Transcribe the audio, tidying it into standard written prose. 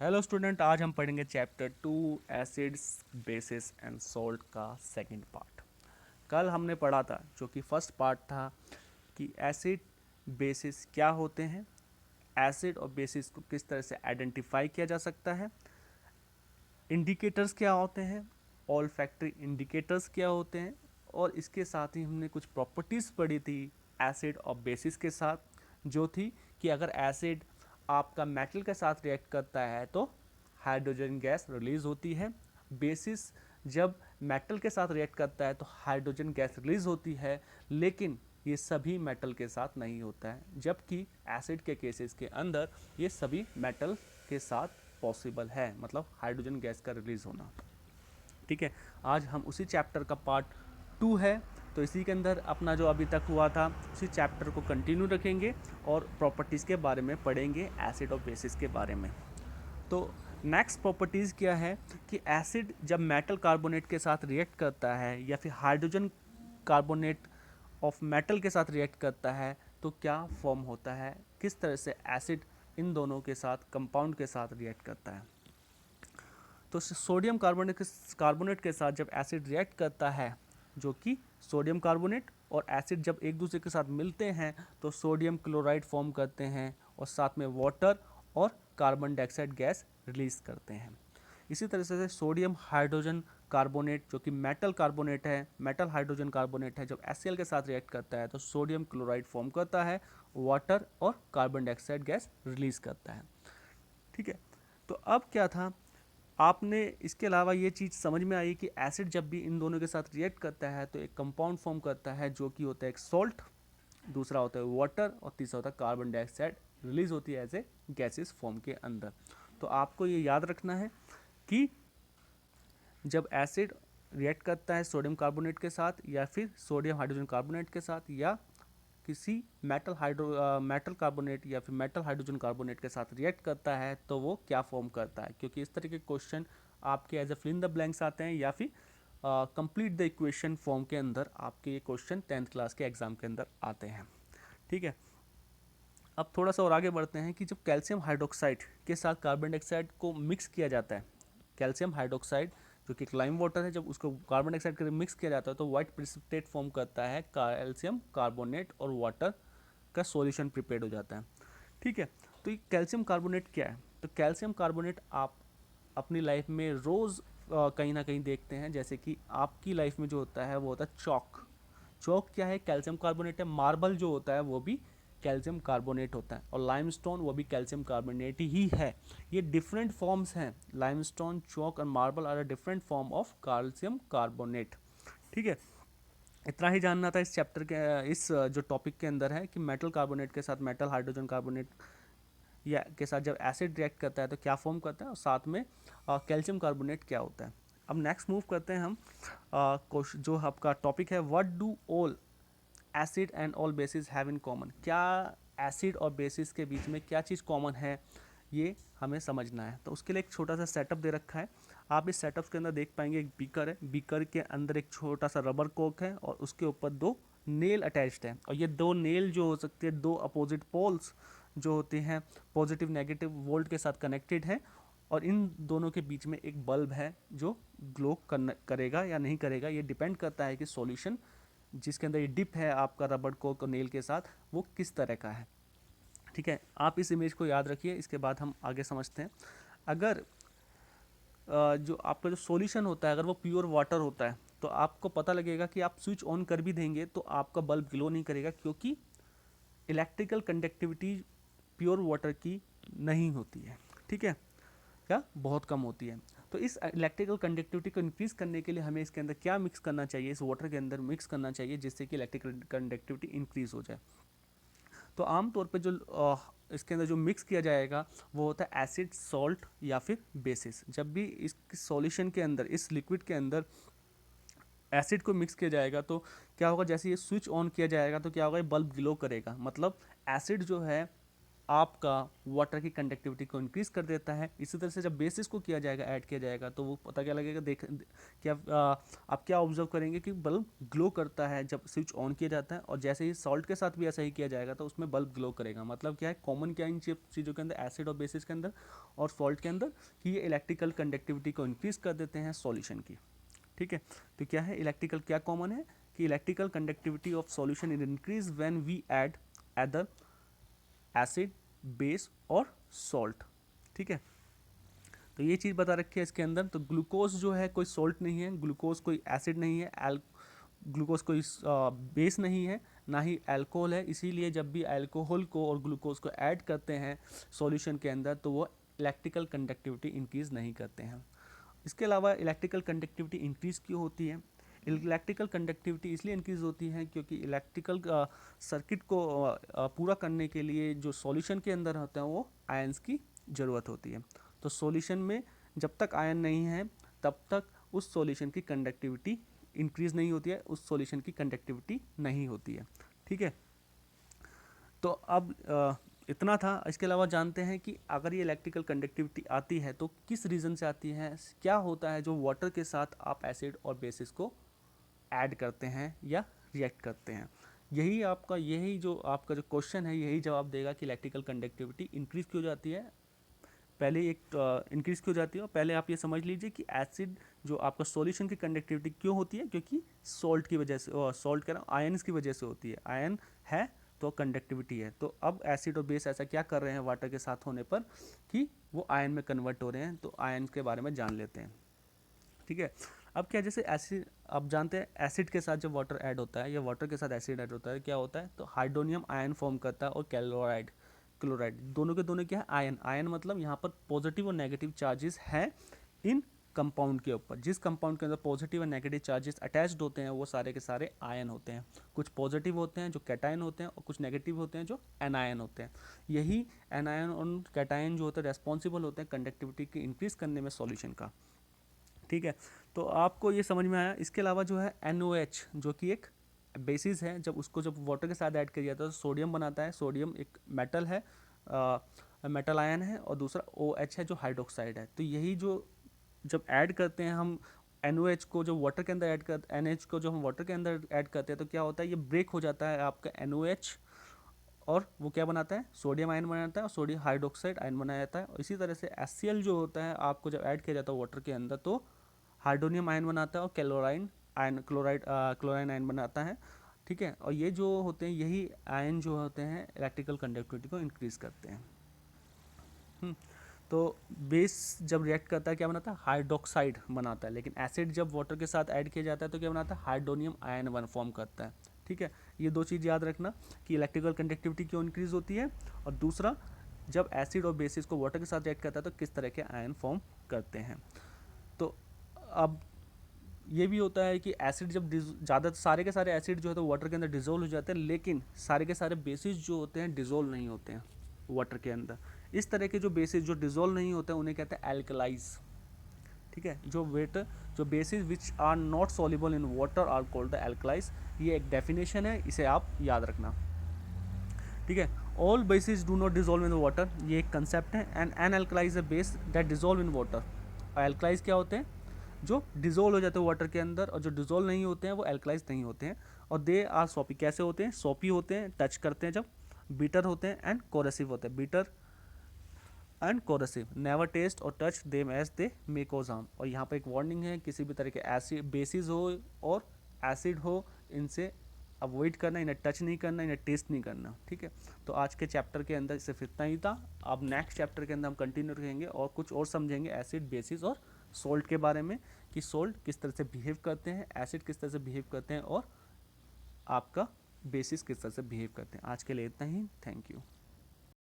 Hello student, आज हम पढ़ेंगे chapter 2 acids bases and salt का सेकंड पार्ट। कल हमने पढ़ा था, जो कि फर्स्ट पार्ट था, कि एसिड बेसिस क्या होते हैं, एसिड और बेसिस को किस तरह से आइडेंटिफाई किया जा सकता है, इंडिकेटर्स क्या होते हैं, ऑल फैक्ट्री इंडिकेटर्स क्या होते हैं, और इसके साथ ही हमने कुछ प्रॉपर्टीज़ पढ़ी थी एसिड और बेसिस के साथ, जो थी कि अगर एसिड आपका मेटल के साथ रिएक्ट करता है तो हाइड्रोजन गैस रिलीज होती है, बेसिस जब मेटल के साथ रिएक्ट करता है तो हाइड्रोजन गैस रिलीज होती है, लेकिन ये सभी मेटल के साथ नहीं होता है, जबकि एसिड के केसेस के अंदर ये सभी मेटल के साथ पॉसिबल है, मतलब हाइड्रोजन गैस का रिलीज होना। ठीक है, आज हम उसी चैप्टर का पार्ट 2 है, तो इसी के अंदर अपना जो अभी तक हुआ था उसी चैप्टर को कंटिन्यू रखेंगे और प्रॉपर्टीज़ के बारे में पढ़ेंगे, एसिड और बेसिस के बारे में। तो नेक्स्ट प्रॉपर्टीज़ क्या है कि एसिड जब मेटल कार्बोनेट के साथ रिएक्ट करता है या फिर हाइड्रोजन कार्बोनेट ऑफ मेटल के साथ रिएक्ट करता है तो क्या फॉर्म होता है, किस तरह से एसिड इन दोनों के साथ कंपाउंड के साथ रिएक्ट करता है। तो सोडियम कार्बोनेट के साथ जब एसिड रिएक्ट करता है, जो कि सोडियम कार्बोनेट और एसिड जब एक दूसरे के साथ मिलते हैं तो सोडियम क्लोराइड फॉर्म करते हैं और साथ में वाटर और कार्बन डाइऑक्साइड गैस रिलीज करते हैं। इसी तरह से सोडियम हाइड्रोजन कार्बोनेट, जो कि मेटल कार्बोनेट है, मेटल हाइड्रोजन कार्बोनेट है, जब HCl के साथ रिएक्ट करता है तो सोडियम क्लोराइड फॉर्म करता है, वाटर और कार्बन डाइऑक्साइड गैस रिलीज करता है। ठीक है, तो अब क्या था, आपने इसके अलावा ये चीज़ समझ में आई कि एसिड जब भी इन दोनों के साथ रिएक्ट करता है तो एक कंपाउंड फॉर्म करता है, जो कि होता है एक सॉल्ट, दूसरा होता है वाटर और तीसरा होता है कार्बन डाइऑक्साइड रिलीज होती है एज ए गैसेस फॉर्म के अंदर। तो आपको ये याद रखना है कि जब एसिड रिएक्ट करता है सोडियम कार्बोनेट के साथ या फिर सोडियम हाइड्रोजन कार्बोनेट के साथ या किसी मेटल कार्बोनेट या फिर मेटल हाइड्रोजन कार्बोनेट के साथ रिएक्ट करता है तो वो क्या फॉर्म करता है, क्योंकि इस तरह के क्वेश्चन आपके as a fill in the blanks आते हैं या फिर कंप्लीट द इक्वेशन फॉर्म के अंदर आपके ये क्वेश्चन 10th क्लास के एग्जाम के अंदर आते हैं। ठीक है, अब थोड़ा सा और आगे बढ़ते हैं कि जब कैल्शियम हाइड्रोक्साइड के साथ कार्बन डाइऑक्साइड को मिक्स किया जाता है, कैल्शियम हाइड्रोक्साइड जो कि लाइम वाटर है, जब उसको कार्बन डाइऑक्साइड के मिक्स किया जाता है तो वाइट प्रिसिपिटेट फॉर्म करता है, कैल्शियम कार्बोनेट और वाटर का सॉल्यूशन प्रिपेयर हो जाता है। ठीक है, तो ये कैल्शियम कार्बोनेट क्या है, तो कैल्शियम कार्बोनेट आप अपनी लाइफ में रोज़ कहीं ना कहीं देखते हैं, जैसे कि आपकी लाइफ में जो होता है वो होता है चौक। चौक क्या है, कैल्शियम कार्बोनेट है। मार्बल जो होता है वो भी कैल्शियम कार्बोनेट होता है, और लाइमस्टोन वो भी कैल्शियम कार्बोनेट ही है। ये डिफरेंट फॉर्म्स हैं, लाइमस्टोन, चौक और marble are a different form of calcium carbonate. ठीक है, इतना ही जानना था इस चैप्टर के, इस जो टॉपिक के अंदर है कि मेटल कार्बोनेट के साथ मेटल हाइड्रोजन कार्बोनेट या के साथ जब एसिड रिएक्ट करता है तो क्या फॉर्म करता है, और साथ में कैल्शियम कार्बोनेट क्या होता है। अब नेक्स्ट मूव करते हैं हम, जो आपका टॉपिक है, what do all acid and all basis have in common. क्या एसिड और बेसिस के बीच में क्या चीज़ कॉमन है, ये हमें समझना है। तो उसके लिए एक छोटा सा सेटअप दे रखा है, आप इस सेटअप के अंदर देख पाएंगे, एक बीकर है, बीकर के अंदर एक छोटा सा रबर कोक है और उसके ऊपर दो नेल अटैच्ड है, और ये दो नेल जो हो सकते हैं दो अपोजिट पोल्स जो होते हैं, पॉजिटिव नेगेटिव वोल्ट के साथ कनेक्टेड है, और इन दोनों के बीच में एक बल्ब है जो ग्लो करेगा या नहीं करेगा, ये डिपेंड करता है कि सॉल्यूशन जिसके अंदर ये डिप है आपका रबर कोक और नेल के साथ वो किस तरह का है। ठीक है, आप इस इमेज को याद रखिए, इसके बाद हम आगे समझते हैं। अगर जो आपका जो सॉल्यूशन होता है अगर वो प्योर वाटर होता है तो आपको पता लगेगा कि आप स्विच ऑन कर भी देंगे तो आपका बल्ब ग्लो नहीं करेगा, क्योंकि इलेक्ट्रिकल कंडक्टिविटी प्योर वाटर की नहीं होती है। ठीक है, क्या बहुत कम होती है। तो इस इलेक्ट्रिकल कंडक्टिविटी को इंक्रीज करने के लिए हमें इसके अंदर क्या मिक्स करना चाहिए, इस वाटर के अंदर मिक्स करना चाहिए जिससे कि इलेक्ट्रिकल कंडक्टिविटी इंक्रीज हो जाए। तो आमतौर पे जो इसके अंदर जो मिक्स किया जाएगा वो होता है एसिड, सॉल्ट या फिर बेसिस। जब भी इस सॉल्यूशन के अंदर, इस लिक्विड के अंदर एसिड को मिक्स किया जाएगा तो क्या होगा, जैसे ये स्विच ऑन किया जाएगा तो क्या होगा, ये बल्ब ग्लो करेगा, मतलब एसिड जो है आपका वाटर की कंडक्टिविटी को इंक्रीज कर देता है। इसी तरह से जब बेसिस को किया जाएगा, ऐड किया जाएगा, तो वो पता क्या लगेगा, देख क्या आप क्या ऑब्जर्व करेंगे कि बल्ब ग्लो करता है जब स्विच ऑन किया जाता है, और जैसे ही सॉल्ट के साथ भी ऐसा ही किया जाएगा तो उसमें बल्ब ग्लो करेगा। मतलब क्या है, कॉमन क्या है इन चीज़ों के अंदर, एसिड और बेसिस के अंदर और सॉल्ट के अंदर, कि ये इलेक्ट्रिकल कंडक्टिविटी को इंक्रीज कर देते हैं सॉल्यूशन की। ठीक है, तो क्या है इलेक्ट्रिकल, क्या कॉमन है कि electrical conductivity of solution is increase when we add other acid, base और सॉल्ट। ठीक है, तो ये चीज़ बता रखी है इसके अंदर। तो ग्लूकोज जो है कोई सॉल्ट नहीं है, ग्लूकोज कोई एसिड नहीं है, ग्लूकोज कोई बेस नहीं है, ना ही अल्कोहल है। इसीलिए जब भी अल्कोहल को और ग्लूकोज को ऐड करते हैं सॉल्यूशन के अंदर तो वो इलेक्ट्रिकल कंडक्टिविटी इंक्रीज नहीं करते हैं। इसके अलावा इलेक्ट्रिकल कंडक्टिविटी इंक्रीज क्यों होती है? इलेक्ट्रिकल कंडक्टिविटी इसलिए इंक्रीज होती है क्योंकि इलेक्ट्रिकल सर्किट को पूरा करने के लिए जो सॉल्यूशन के अंदर होता है वो आयंस की ज़रूरत होती है। तो सॉल्यूशन में जब तक आयन नहीं है तब तक उस सॉल्यूशन की कंडक्टिविटी इंक्रीज नहीं होती है, उस सॉल्यूशन की कंडक्टिविटी नहीं होती है। ठीक है, तो अब इतना था। इसके अलावा जानते हैं कि अगर ये इलेक्ट्रिकल कंडक्टिविटी आती है तो किस रीज़न से आती है, क्या होता है जो वाटर के साथ आप एसिड और बेसिस को ऐड करते हैं या रिएक्ट करते हैं। यही जो आपका जो क्वेश्चन है यही जवाब देगा कि इलेक्ट्रिकल कंडक्टिविटी इंक्रीज क्यों जाती है। पहले एक इंक्रीज क्यों जाती है, और पहले आप ये समझ लीजिए कि एसिड जो आपका सॉल्यूशन की कंडक्टिविटी क्यों होती है, क्योंकि सॉल्ट की वजह से, सॉल्ट कह रहा हूँ आयन्स की वजह से होती है। आयन है तो कंडक्टिविटी है। तो अब एसिड और बेस ऐसा क्या कर रहे हैं वाटर के साथ होने पर कि वो आयन में कन्वर्ट हो रहे हैं। तो आयन के बारे में जान लेते हैं। ठीक है, अब क्या, जैसे एसिड, आप जानते हैं एसिड के साथ जब वाटर ऐड होता है या वाटर के साथ एसिड ऐड होता है क्या होता है, तो हाइड्रोनियम आयन फॉर्म करता है और क्लोराइड दोनों के दोनों क्या है, आयन। आयन मतलब यहाँ पर पॉजिटिव और नेगेटिव चार्जेस हैं इन कंपाउंड के ऊपर। जिस कंपाउंड के अंदर पॉजिटिव और नेगेटिव चार्जेस अटैच्ड होते हैं वो सारे के सारे आयन होते हैं। कुछ पॉजिटिव होते हैं जो कैटायन होते हैं और कुछ नेगेटिव होते हैं जो एनायन होते हैं। यही एनायन और कैटायन जो होते हैं रेस्पॉन्सिबल होते हैं कंडक्टिविटी की इंक्रीज करने में सॉल्यूशन का। ठीक है, तो आपको ये समझ में आया। इसके अलावा जो है NOH जो कि एक बेसिस है, जब वाटर के साथ ऐड किया जाता है तो सोडियम बनाता है। सोडियम एक मेटल है, मेटल आयन है, और दूसरा OH है जो हाइड्रोक्साइड है। तो यही जो जब ऐड करते हैं हम NOH को, जो वाटर के अंदर ऐड कर NH को जो हम वाटर के अंदर ऐड करते हैं तो क्या होता है, ये ब्रेक हो जाता है आपका NOH, और वो क्या बनाता है, सोडियम आयन बनाता है, और सोडियम हाइड्रोक्साइड आयन बनाया जाता है। और इसी तरह से HCl जो होता है आपको जब ऐड किया जाता है वाटर के अंदर तो हाइड्रोनियम आयन बनाता है और क्लोराइन आयन बनाता है। ठीक है, और ये जो होते हैं यही आयन जो होते हैं इलेक्ट्रिकल कंडक्टिविटी को इंक्रीज करते हैं। तो बेस जब रिएक्ट करता है क्या बनाता है, हाइड्रोक्साइड बनाता है। लेकिन एसिड जब वाटर के साथ ऐड किया जाता है तो क्या बनाता है, हाइड्रोनियम आयन वन फॉर्म करता है। ठीक है, ये दो चीज़ याद रखना कि इलेक्ट्रिकल कंडक्टिविटी क्यों इंक्रीज होती है, और दूसरा जब एसिड और बेसिस को वाटर के साथ रिएक्ट करता है तो किस तरह के आयन फॉर्म करते हैं। तो अब ये भी होता है कि एसिड जब ज़्यादा, सारे के सारे एसिड जो है तो वाटर के अंदर डिजोल्व हो जाते हैं, लेकिन सारे के सारे बेसिस जो होते हैं डिजोल्व नहीं होते हैं वाटर के अंदर। इस तरह के जो बेसिस जो डिजोल्व नहीं होते हैं उन्हें कहते हैं एल्कलाइज। ठीक है, जो bases which are not soluble in water are called the alkalis. ये एक डेफिनेशन है, इसे आप याद रखना। ठीक है, all bases do not dissolve in water, ये एक कंसेप्ट है। And an alkali is a base that dissolve in water. और एल्कलाइज क्या होते हैं, जो डिजोल्व हो जाते हैं वाटर के अंदर, और जो डिजोल्व नहीं होते हैं वो एल्कलाइज नहीं होते हैं। और दे आर सॉपी, कैसे होते हैं, सॉपी होते हैं, टच करते हैं जब, बीटर होते हैं, एंड कोरेसिव होते हैं। Bitter and corrosive, never taste or touch them as they may cause harm. और यहाँ पर एक वार्निंग है, किसी भी तरह के एसिड बेसिस हो और एसिड हो, इनसे अवॉइड करना, इन्हें टच नहीं करना, इन्हें टेस्ट नहीं करना। ठीक है, तो आज के चैप्टर के अंदर सिर्फ इतना ही था। अब नेक्स्ट चैप्टर के अंदर हम कंटिन्यू रहेंगे और कुछ और समझेंगे एसिड, बेसिस और सोल्ट के बारे में, कि सोल्ट किस तरह से बिहेव करते हैं, एसिड किस तरह से बिहेव करते हैं, और आपका बेसिस किस तरह से बिहेव करते हैं। आज के लिए इतना ही, थैंक यू।